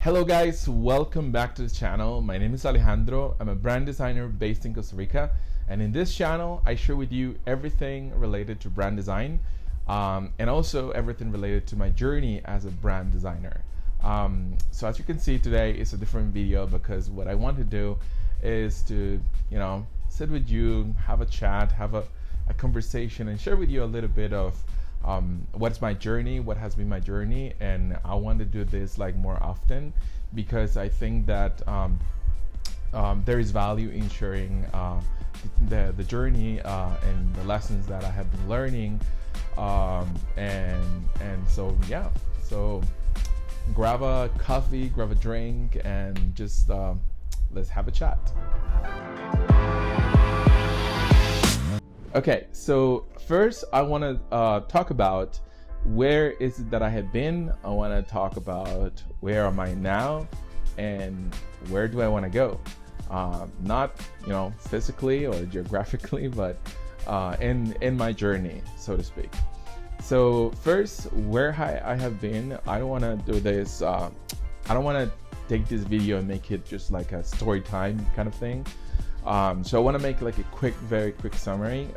Hello guys, welcome back to the channel. My name is Alejandro. I'm a brand designer based in Costa Rica, and in this channel I share with you everything related to brand design and also everything related to my journey as a brand designer. So as you can see, today is a different video because what I want to do is to sit with you, have a chat, have a conversation, and share with you a little bit of what's my journey, what has been my journey. And I want to do this like more often because I think that there is value in sharing the journey and the lessons that I have been learning, and so yeah, so grab a coffee, grab a drink, and just let's have a chat. Okay, so first I want to talk about where is it that I have been. I want to talk about where am I now and where do I want to go. Not physically or geographically, but in my journey, so to speak. So first, where I have been. I don't want to do this. I don't want to take this video and make it just like a story time kind of thing. So I want to make like a very quick summary.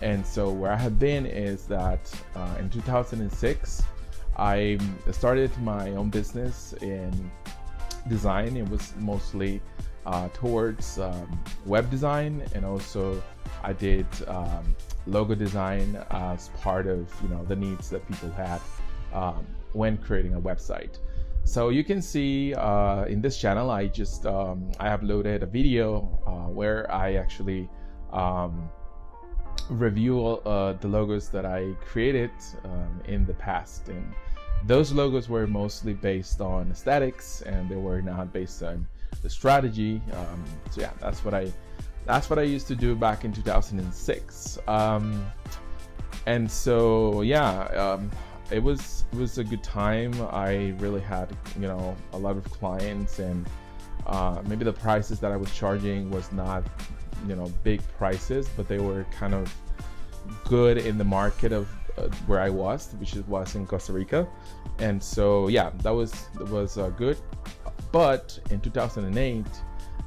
And so where I have been is that in 2006, I started my own business in design. It was mostly towards web design, and also I did logo design as part of the needs that people had when creating a website. So you can see in this channel, I uploaded a video where I actually review the logos that I created in the past, and those logos were mostly based on aesthetics, and they were not based on the strategy. So yeah, that's what I used to do back in 2006. And so yeah. It was a good time. I really had a lot of clients, and maybe the prices that I was charging was not big prices, but they were kind of good in the market of where I was, which was in Costa Rica. And so yeah, that was good. But in 2008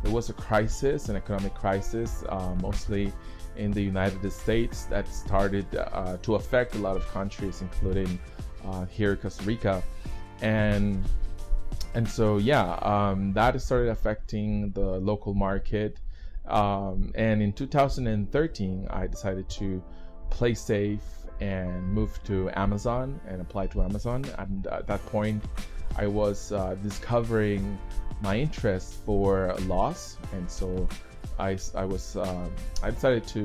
there was a crisis, an economic crisis, mostly in the United States, that started to affect a lot of countries, including here Costa Rica, and so yeah, that started affecting the local market. And in 2013, I decided to play safe and move to Amazon and apply to Amazon. And at that point, I was discovering my interest for loss, and so I decided to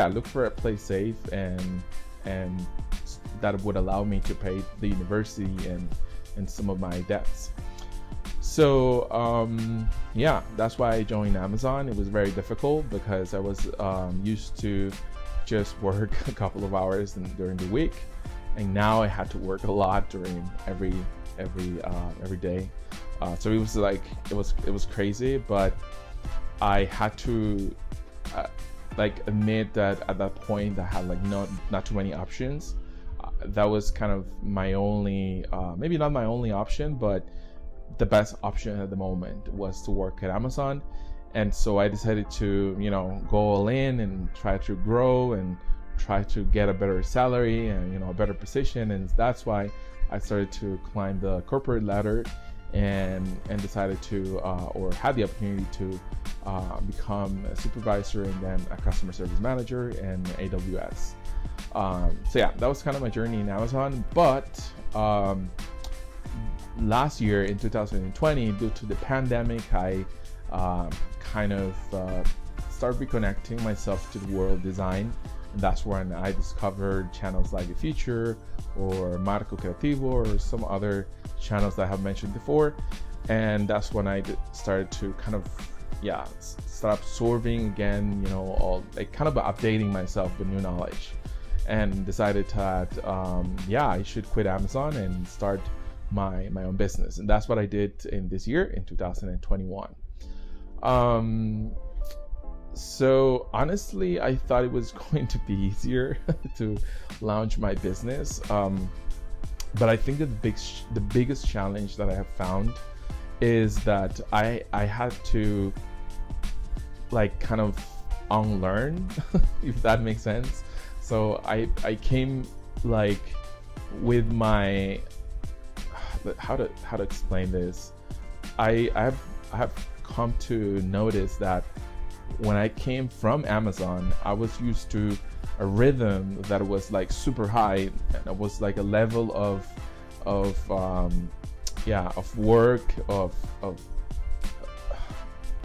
look for a place safe and that would allow me to pay the university and some of my debts. So yeah, that's why I joined Amazon. It was very difficult because I was used to just work a couple of hours during the week, and now I had to work a lot during every day. So it was like it was crazy, but I had to admit that at that point I had not too many options. That was kind of my only, maybe not my only option, but the best option at the moment was to work at Amazon. And so I decided to go all in and try to grow and try to get a better salary and a better position. And that's why I started to climb the corporate ladder and decided to or had the opportunity to become a supervisor and then a customer service manager in AWS. So yeah, that was kind of my journey in Amazon. But last year in 2020, due to the pandemic, I kind of started reconnecting myself to the world of design. And that's when I discovered channels like The Future or Marco Creativo or some other channels that I have mentioned before. And that's when I started to kind of start absorbing again, all kind of updating myself with new knowledge, and decided that I should quit Amazon and start my own business. And that's what I did in this year, in 2021. So honestly, I thought it was going to be easier to launch my business. But I think that the biggest challenge that I have found is that I had to like kind of unlearn, if that makes sense. So I came like with my how to explain this. I have come to notice that when I came from Amazon, I was used to a rhythm that was like super high, and it was like a level of work, of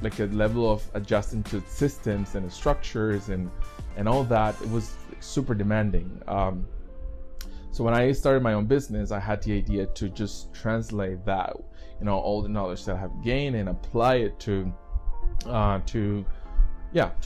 like a level of adjusting to systems and structures and all that. It was super demanding. So when I started my own business, I had the idea to just translate that, all the knowledge that I have gained, and apply it to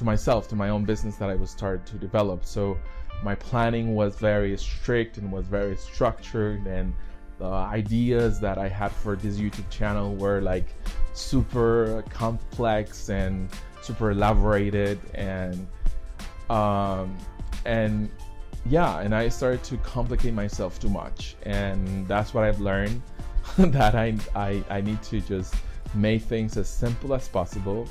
myself, to my own business that I was starting to develop. So my planning was very strict and was very structured, and the ideas that I had for this YouTube channel were like super complex and super elaborated, and I started to complicate myself too much. And that's what I've learned, that I need to just make things as simple as possible.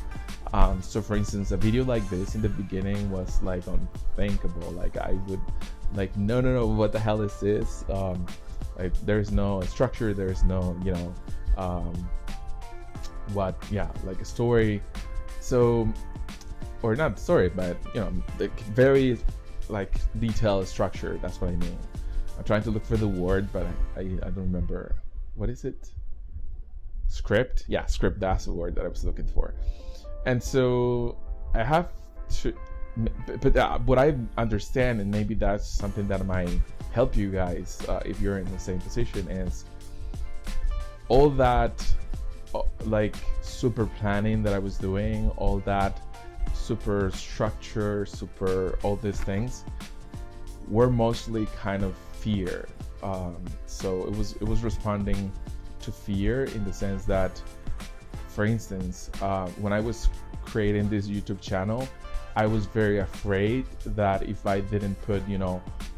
So for instance, a video like this in the beginning was like unthinkable. Like I would like, no, what the hell is this? Like there's no structure, there's no, like a story. So, or not story, but the very like detailed structure. That's what I mean. I'm trying to look for the word, but I don't remember. What is it? Script? Yeah, script. That's the word that I was looking for. And so I have to, but what I understand, and maybe that's something that might help you guys if you're in the same position, is all that like super planning that I was doing, all that super structure, all these things were mostly kind of fear. So it was responding to fear, in the sense that, for instance, when I was creating this YouTube channel, I was very afraid that if I didn't put,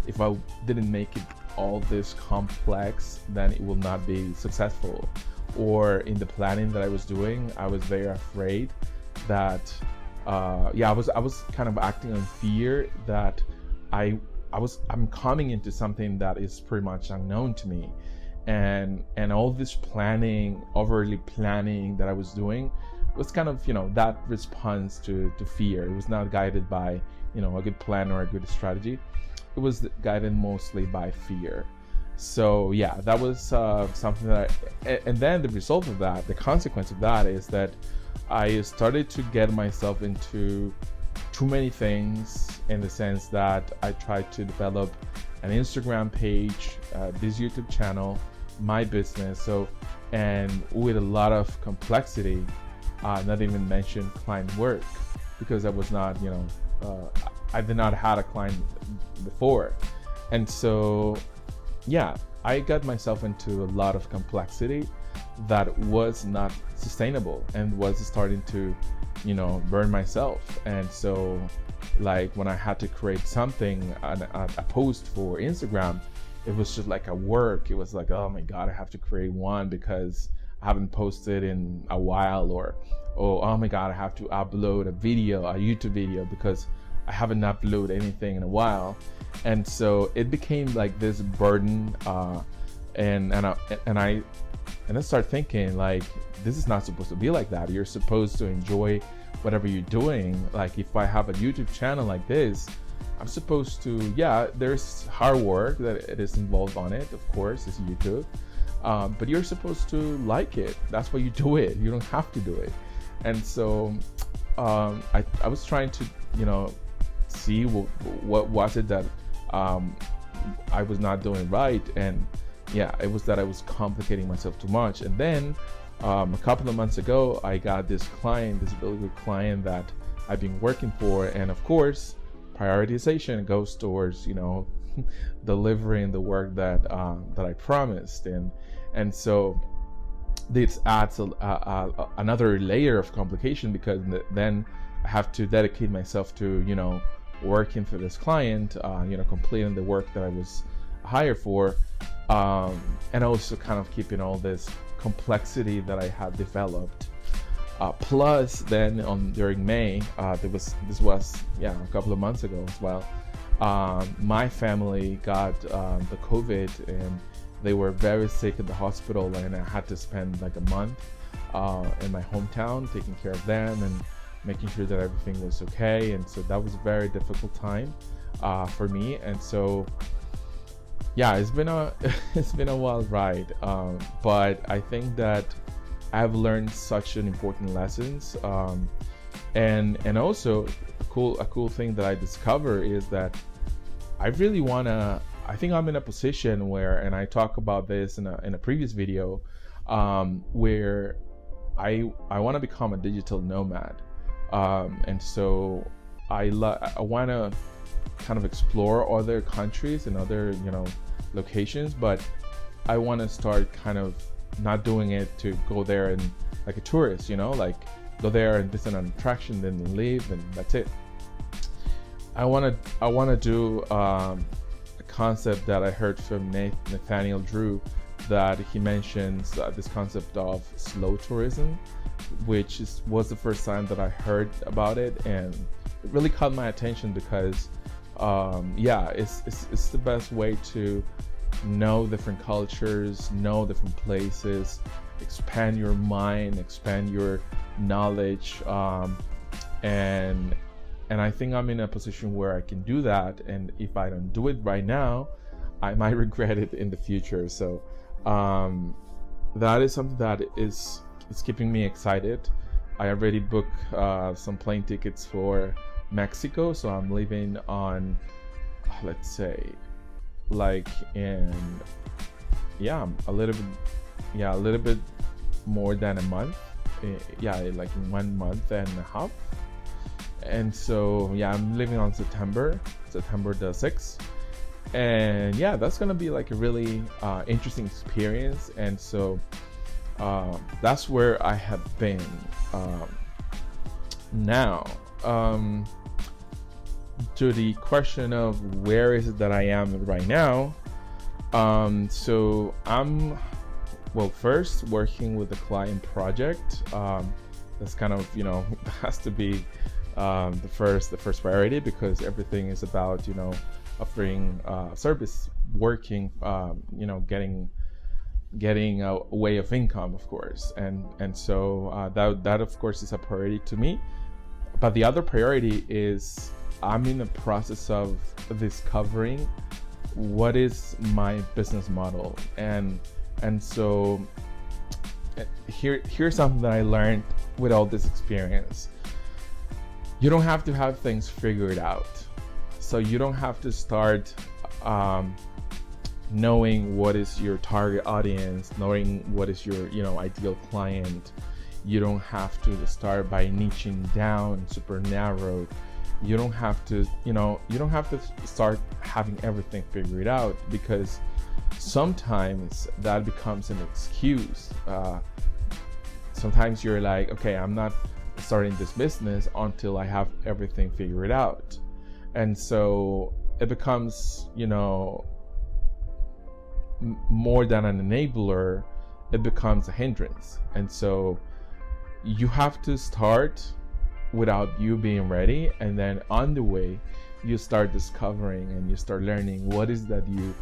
if I didn't make it all this complex, then it will not be successful. Or in the planning that I was doing, I was very afraid that, I was kind of acting on fear that I'm coming into something that is pretty much unknown to me. And all this planning, overly planning that I was doing was kind of, that response to fear. It was not guided by, a good plan or a good strategy. It was guided mostly by fear. So yeah, that was something that and then the result of that, the consequence of that, is that I started to get myself into too many things, in the sense that I tried to develop an Instagram page, this YouTube channel, my business, and with a lot of complexity, not even mention client work, because I was not, I did not have a client before. And so yeah, I got myself into a lot of complexity that was not sustainable, and was starting to, burn myself. And so like when I had to create something, a post for Instagram, it was just like a work. It was like, oh my God, I have to create one because I haven't posted in a while, or oh my God, I have to upload a YouTube video because I haven't uploaded anything in a while. And so it became like this burden, and I started thinking, like, this is not supposed to be like that. You're supposed to enjoy whatever you're doing. Like if I have a YouTube channel like this, I'm supposed to, there's hard work that it is involved on it, of course, it's YouTube, but you're supposed to like it. That's why you do it. You don't have to do it. And so I was trying to, see what was it that I was not doing right. And it was that I was complicating myself too much. And then a couple of months ago, I got this client, this really good client that I've been working for. And of course, prioritization goes towards, delivering the work that I promised. And so this adds another layer of complication, because then I have to dedicate myself to, working for this client, completing the work that I was hire for, and also kind of keeping all this complexity that I had developed. Plus, then during May, this was a couple of months ago as well. My family got the COVID, and they were very sick at the hospital, and I had to spend like a month in my hometown taking care of them and making sure that everything was okay. And so that was a very difficult time for me. And so it's been a wild ride, but I think that I've learned such an important lessons, and also a cool thing that I discover is that I think I'm in a position where, and I talk about this in a previous video, where I want to become a digital nomad, and so I want to kind of explore other countries and other locations, but I want to start kind of not doing it to go there and like a tourist, like go there and visit an attraction, then leave, and that's it. I want to do a concept that I heard from Nathaniel Drew, that he mentions this concept of slow tourism, which was the first time that I heard about it, and it really caught my attention because it's the best way to know different cultures, know different places, expand your mind, expand your knowledge, and I think I'm in a position where I can do that, and if I don't do it right now, I might regret it in the future. So that is something that is keeping me excited. I already booked some plane tickets for Mexico, so I'm leaving on, let's say, like in a little bit more than a month, like 1 month and a half. And so I'm leaving on September the 6th, and that's gonna be like a really interesting experience. And so that's where I have been. Now to the question of where is it that I am right now, so I'm first working with a client project. That's kind of has to be the first priority, because everything is about offering service, working, getting a way of income, of course, and so that of course is a priority to me. But the other priority is I'm in the process of discovering what is my business model, and so here's something that I learned with all this experience. You don't have to have things figured out, so you don't have to start knowing what is your target audience, knowing what is your ideal client. You don't have to start by niching down super narrow. You don't have to start having everything figured out, because sometimes that becomes an excuse. Sometimes you're like, okay, I'm not starting this business until I have everything figured out, and so it becomes more than an enabler, it becomes a hindrance. And so you have to start without you being ready, and then on the way you start discovering and you start learning what is that you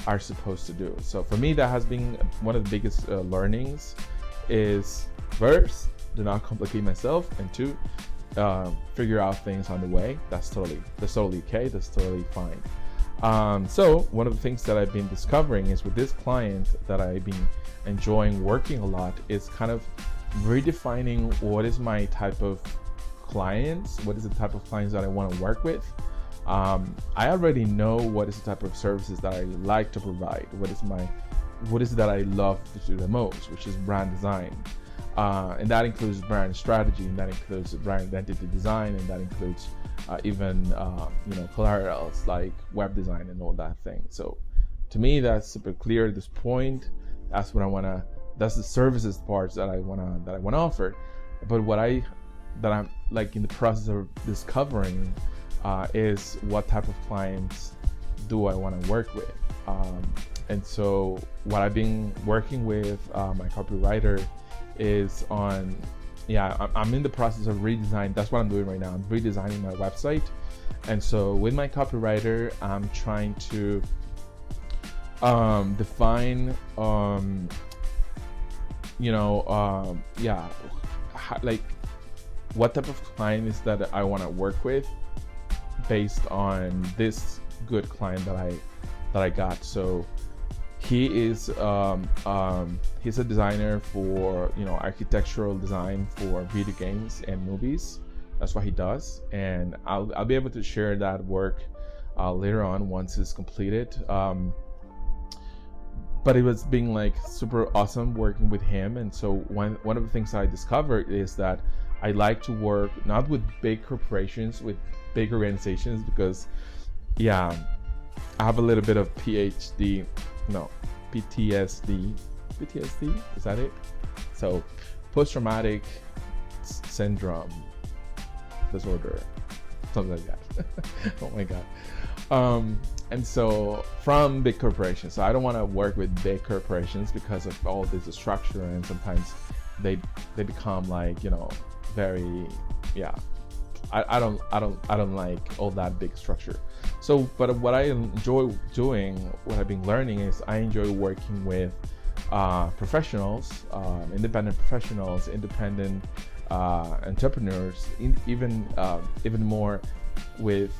are supposed to do. So for me, that has been one of the biggest learnings, is first, do not complicate myself, and two, figure out things on the way. That's totally okay, that's totally fine. So one of the things that I've been discovering is with this client that I've been enjoying working a lot is kind of redefining what is my type of clients, what is the type of clients that I want to work with. I already know what is the type of services that I like to provide, what is that I love to do the most, which is brand design, and that includes brand strategy, and that includes brand identity design, and that includes even collaterals like web design and all that thing. So to me, that's super clear at this point. That's what I want to, that's the services parts that I want to offer. But that I'm like in the process of discovering is what type of clients do I want to work with. And so what I've been working with my copywriter is on, I'm in the process of redesign. That's what I'm doing right now. I'm redesigning my website. And so with my copywriter, I'm trying to define, like what type of client is that I want to work with based on this good client that I got. So he is he's a designer for architectural design for video games and movies. That's what he does, and I'll be able to share that work later on once it's completed. But it was being like super awesome working with him. And so one of the things I discovered is that I like to work not with big corporations, with big organizations, because I have a little bit of PTSD, is that it? So post-traumatic syndrome disorder, something like that. Oh my God. And so from big corporations, so I don't want to work with big corporations because of all this structure, and sometimes they become like, very, I don't like all that big structure. So, but what I enjoy doing, what I've been learning is I enjoy working with professionals, independent professionals, independent entrepreneurs, even more with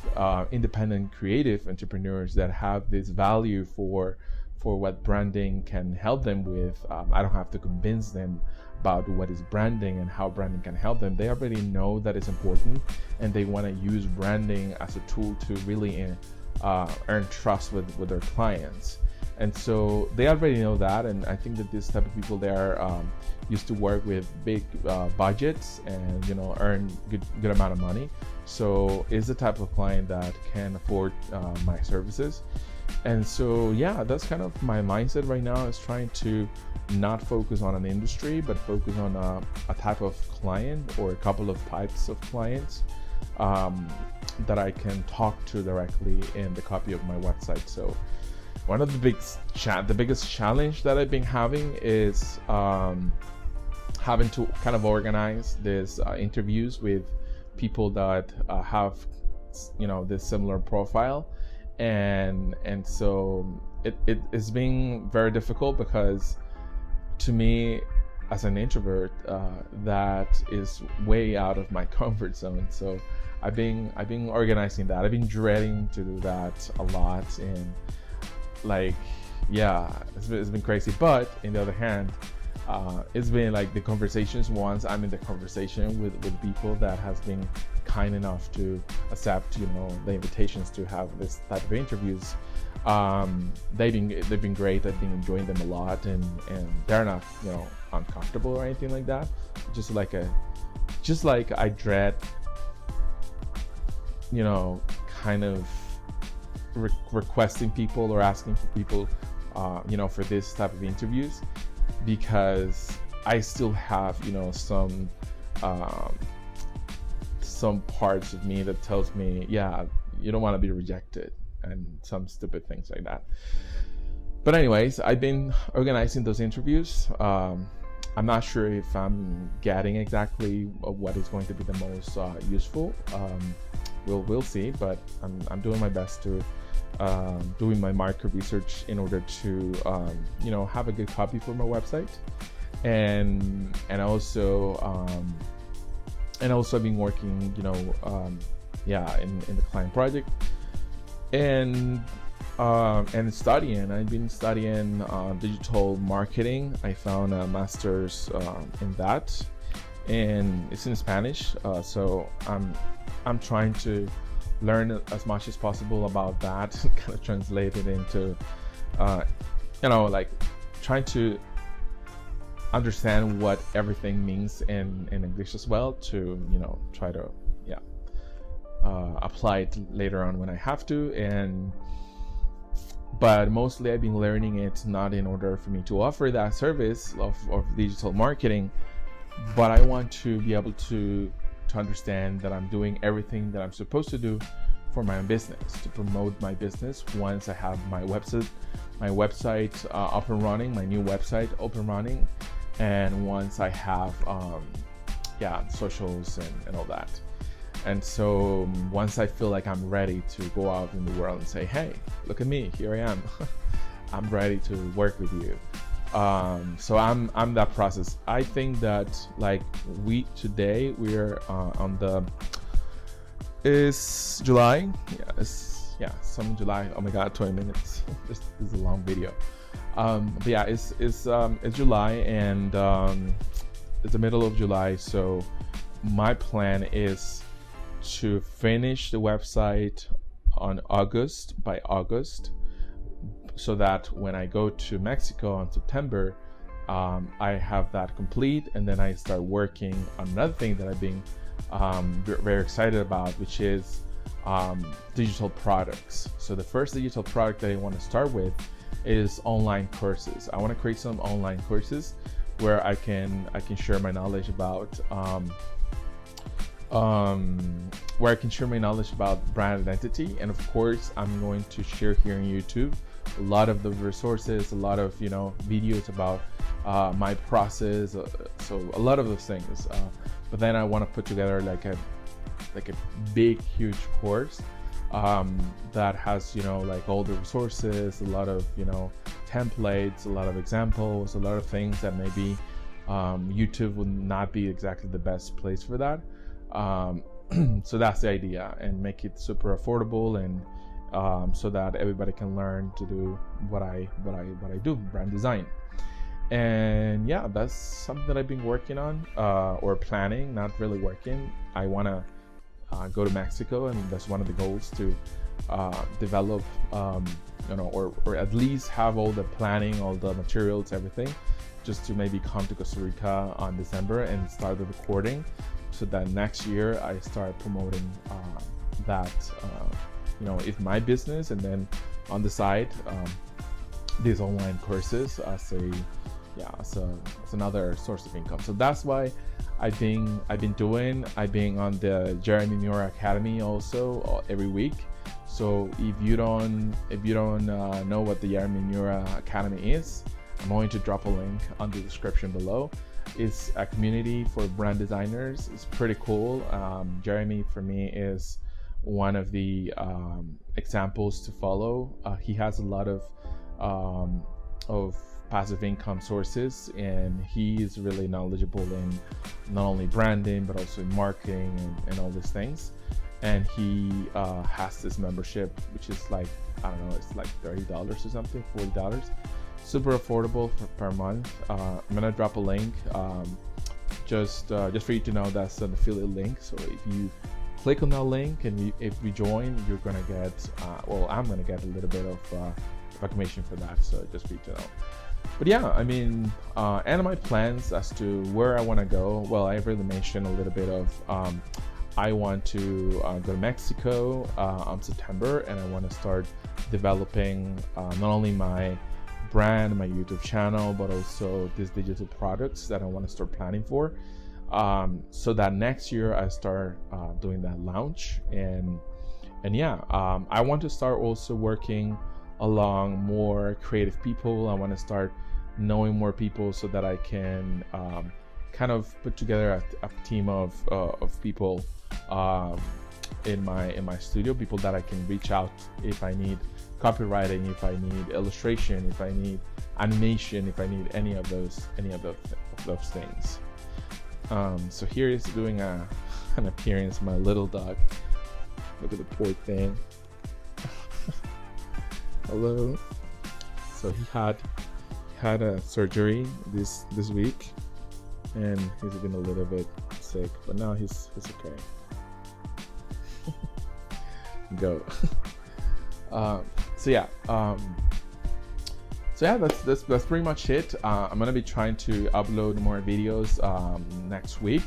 independent creative entrepreneurs that have this value for what branding can help them with. I don't have to convince them about what is branding and how branding can help them. They already know that it's important, and they want to use branding as a tool to really earn trust with their clients. And so they already know that, and I think that this type of people, they are used to work with big budgets and earn good amount of money. So it's the type of client that can afford my services. And so that's kind of my mindset right now, is trying to not focus on an industry, but focus on a type of client or a couple of types of clients that I can talk to directly in the copy of my website. So one of the biggest challenge that I've been having is having to kind of organize these interviews with people that have this similar profile, and so it's been very difficult, because to me, as an introvert, that is way out of my comfort zone. So I've been organizing that. I've been dreading to do that a lot, and it's been crazy. But on the other hand, it's been like the conversations, once I'm in the conversation with people that has been kind enough to accept the invitations to have this type of interviews, they've been great. I've been enjoying them a lot, and they're not uncomfortable or anything like that. Just like I dread kind of requesting people or asking for people for this type of interviews, because I still have some parts of me that tells me you don't want to be rejected, and some stupid things like that. But anyways, I've been organizing those interviews. I'm not sure if I'm getting exactly what is going to be the most useful. We'll see, but I'm doing my best to doing my market research in order to have a good copy for my website, and also I've been working in the client project, and studying. I've been studying digital marketing. I found a master's in that, and it's in Spanish. So I'm trying to learn as much as possible about that, kind of translate it into, trying to understand what everything means in English as well, to try to apply it later on when I have to. But mostly I've been learning it not in order for me to offer that service of digital marketing, but I want to be able to understand that I'm doing everything that I'm supposed to do for my business, to promote my business once I have my website up and running, my new website up and running, and once I have socials and all that. And so once I feel like I'm ready to go out in the world and say, hey, look at me, here I am. I'm ready to work with you. So I'm that process. I think that like today we're on the, is July? Yeah, some July. Oh my God, 20 minutes. This is a long video. But yeah, it's July, and it's the middle of July. So my plan is to finish the website by August, so that when I go to Mexico in September, I have that complete, and then I start working on another thing that I've been very excited about, which is digital products. So the first digital product that I want to start with is online courses. I want to create some online courses where I can share my knowledge about brand identity, and of course I'm going to share here on YouTube a lot of the resources, a lot of videos about my process, so a lot of those things. But then I want to put together like a big, huge course that has like all the resources, a lot of templates, a lot of examples, a lot of things that maybe YouTube would not be exactly the best place for that. So that's the idea, and make it super affordable, and so that everybody can learn to do what I do, brand design. And yeah, that's something that I've been working on, or planning, not really working. I want to go to Mexico, and that's one of the goals, to develop or at least have all the planning, all the materials, everything, just to maybe come to Costa Rica on December and start the recording, so that next year I start promoting that it's my business, and then on the side these online courses as another source of income. So that's why I've been on the Jeremy Miura Academy also every week. So if you don't know what the Jeremy Miura Academy is, I'm going to drop a link on the description below. It's a community for brand designers. It's pretty cool. Jeremy, for me, is one of the examples to follow. He has a lot of passive income sources, and he is really knowledgeable in not only branding but also in marketing and all these things. And he has this membership, which is like, I don't know, it's like $30 or something, $40, super affordable per month. I'm gonna drop a link just for you to know that's an affiliate link. So if you click on that link and if you join, you're gonna get I'm gonna get a little bit of a commission for that, so just for you to know. But yeah, I mean, and my plans as to where I want to go, well, I really mentioned a little bit of I want to go to Mexico on September, and I want to start developing not only my brand, my YouTube channel, but also these digital products that I want to start planning for, so that next year I start doing that launch. And yeah, I want to start also working along more creative people. I want to start knowing more people, so that I can kind of put together a team of people in my studio, people that I can reach out if I need copywriting, if I need illustration, if I need animation, if I need any of those things. So here is doing an appearance, my little dog. Look at the poor thing. Hello. So he had a surgery this week, and he's been a little bit sick, but now he's okay. Go. So yeah, that's pretty much it. I'm gonna be trying to upload more videos next week,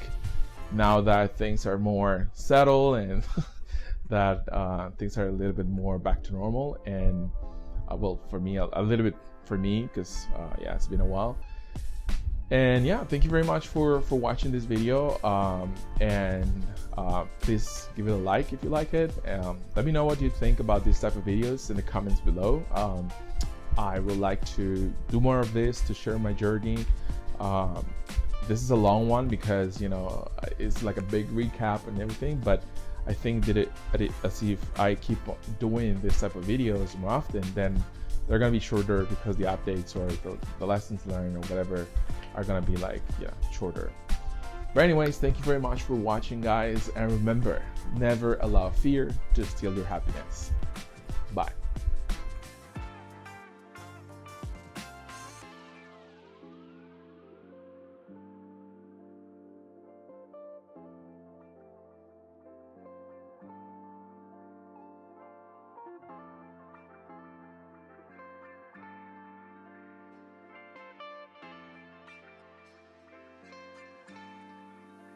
now that things are more settled and that things are a little bit more back to normal. And well, for me, a little bit for me, because yeah, it's been a while. And yeah, thank you very much for watching this video, and Please give it a like if you like it. Let me know what you think about these type of videos in the comments below. I would like to do more of this to share my journey. This is a long one because, you know, it's like a big recap and everything, but I think as if I keep doing this type of videos more often, then they're gonna be shorter because the updates or the lessons learned or whatever are gonna be like, yeah, shorter. But anyways, thank you very much for watching, guys, and remember, never allow fear to steal your happiness. Bye.